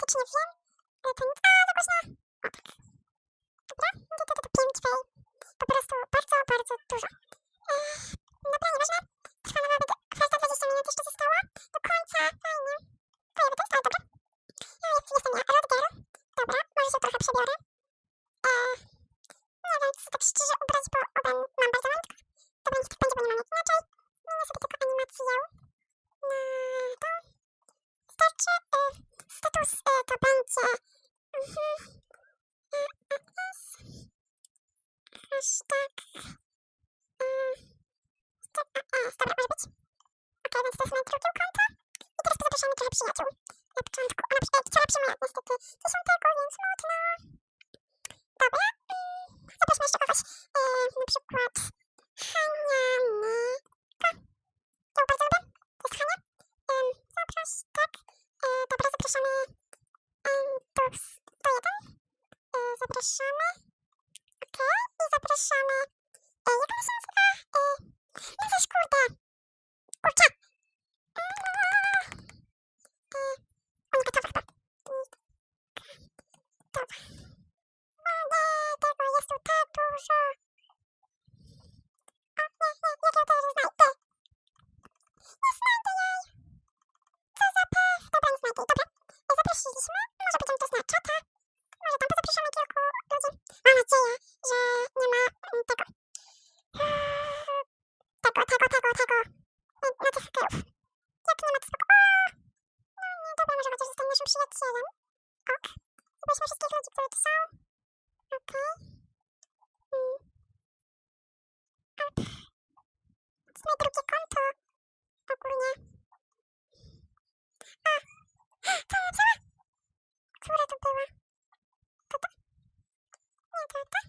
faktycznie wiem, ale to nic. A, za głośno! O tak. Dobra, no to 5 wej. Po prostu bardzo, bardzo dużo. Dobra, nieważne. Trwa nawet kwestia 20 minut jeszcze została. Do końca, fajnie. Fajnie to jest, ale dobra. Jestem ja, Rodger. Dobra, może się trochę przebiorę. Nie wiem, co tak szczerze ubrać, bo mam bardzo malutko. Dobra, niech tak będzie, bo nie mam jak inaczej. Zmienię sobie tylko animację na to. Starczy. Status to będzie... Hashtag... Dobra, może być. Okej, więc to jest moje drugie konto. I teraz pozapraszamy trochę przyjaciół. Na początku, wczoraj przyjmuję niestety 10, więc smutno. Dobra, zapraszmy jeszcze kogoś. Na przykład Hanianika. Ja ją bardzo lubię. To jest Hania. Zaproś, tak. Dobra, zapraszamy Entus 101. Zapraszamy. Okej, i zapraszamy. Jak ona się nazywa? No coś kurde. Kurczę. Monika to chyba. Dobra. O nie, tego jest tu tak dużo. O nie, jak ja to znajdę? Nie znajdę jej. Co za pech. Dobra, nie znajdę jej. Dobra. Zaprosiliśmy. Może będziemy to znać czata. Może tam pozapraszamy kilku ludzi. Mam nadzieję, że nie ma tego. Tego. Na tych hejów. Jak nie ma to spoko. No nie, dobra, może chociaż zostanie naszym przyjacielem. Ok. Zobaczmy wszystkich ludzi, którzy tu są. Okej. To jest moje drugie konto. Ogólnie. A! To ona wzięła? Która to była? To ta? Nie, to ta?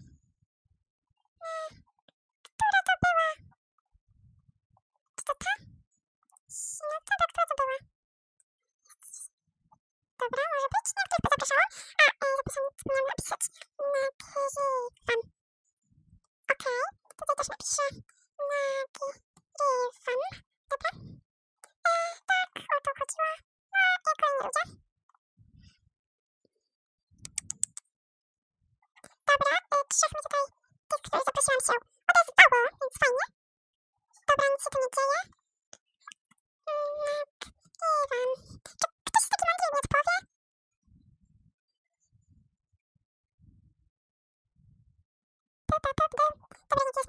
Która to była? Czy to ta? No to tak, która to była? Dobra, może być. Nie, ktoś pozapraszała. Zapomniałam napisać. Nagrywam. Okej, tutaj też napiszę. Nagrywam. Dobra. Tak, o to chodziło. I kolejni ludzie. Dobra, trzech mi tutaj, tych, których zaprosiłam się, odezwało, więc fajnie. Dobra, nic się tu nie dzieje. Nagrywam. Czy ktoś z taki mądry mi odpowie? Dobra, nikt nie